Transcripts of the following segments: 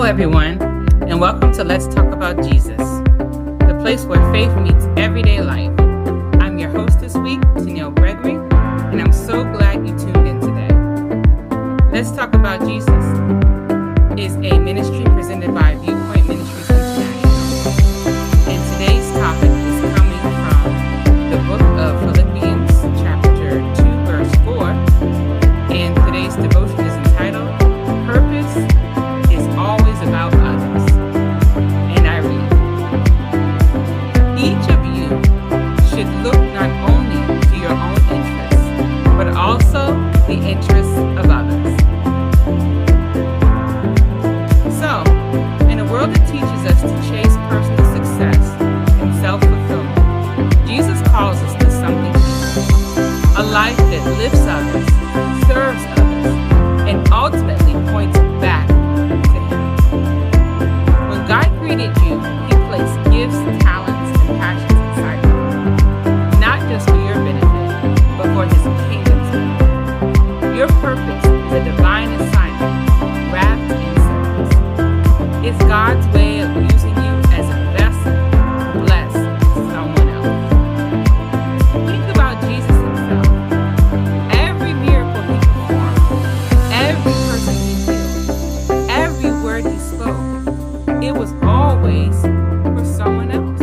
everyone, and welcome to Let's Talk About Jesus, the place where faith meets everyday life. I'm your host this week, Tennille Gregory, and I'm so glad you tuned in today. Let's Talk About Jesus is a ministry presented by Viewpoint Ministries International, and today's topic is coming from the book of Philippians, chapter 2, verse 4, and today's devotion is entitled, Purpose is Always About Others. And I read, each of you should look not only to your own interests, but also the interests of others. So, in a world that teaches us to chase personal success and self-fulfillment, Jesus calls us to something deeper, a life that lifts others, serves others, and ultimately points back to Him. When God created you, He placed gifts, talents, and passions inside you, not just for your benefit, but for His kingdom's benefit. Your purpose is a divine assignment wrapped in service. It's God's way of using you as a vessel to bless someone else. Think about Jesus Himself. Every miracle He performed, every person He healed, every word He spoke, it was always for someone else.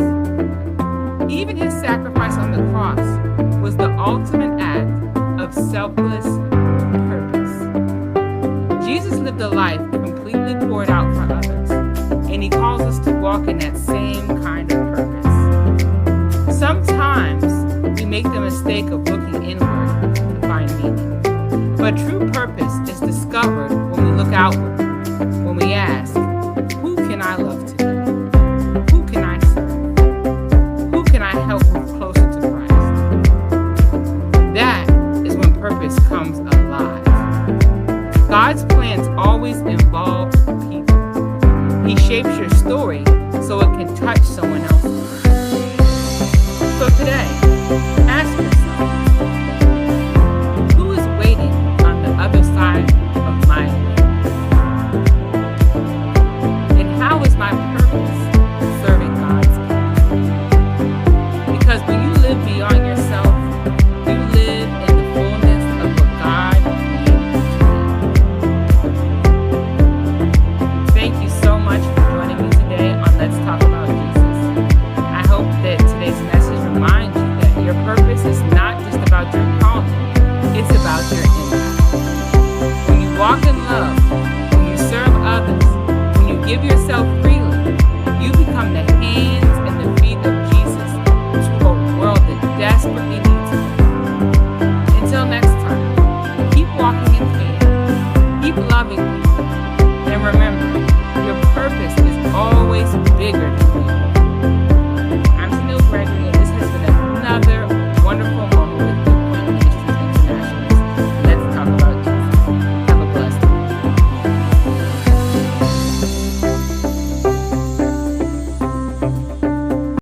Even His sacrifice on the cross was the ultimate act of selfless purpose. Jesus lived a life completely poured out for others, and He calls us to walk in that same kind of purpose. Sometimes we make the mistake of looking inward to find meaning, but true purpose is discovered when we look outward, when we ask, who can I love today? Who can I serve? Who can I help move closer to Christ? That is when purpose comes alive. God's plans always involve people. He shapes your story so it can touch someone else's. So today, ask yourself, who is waiting on the other side of my way? And how is my purpose serving God's kingdom? Because when you live beyond yourself, you live in the fullness of what God created you. Thank you so much for joining me today on Let's Talk About Jesus. I hope that today's message reminds you that your purpose is not just about your calling, it's about your impact. When you walk in love, when you serve others, when you give yourself freely,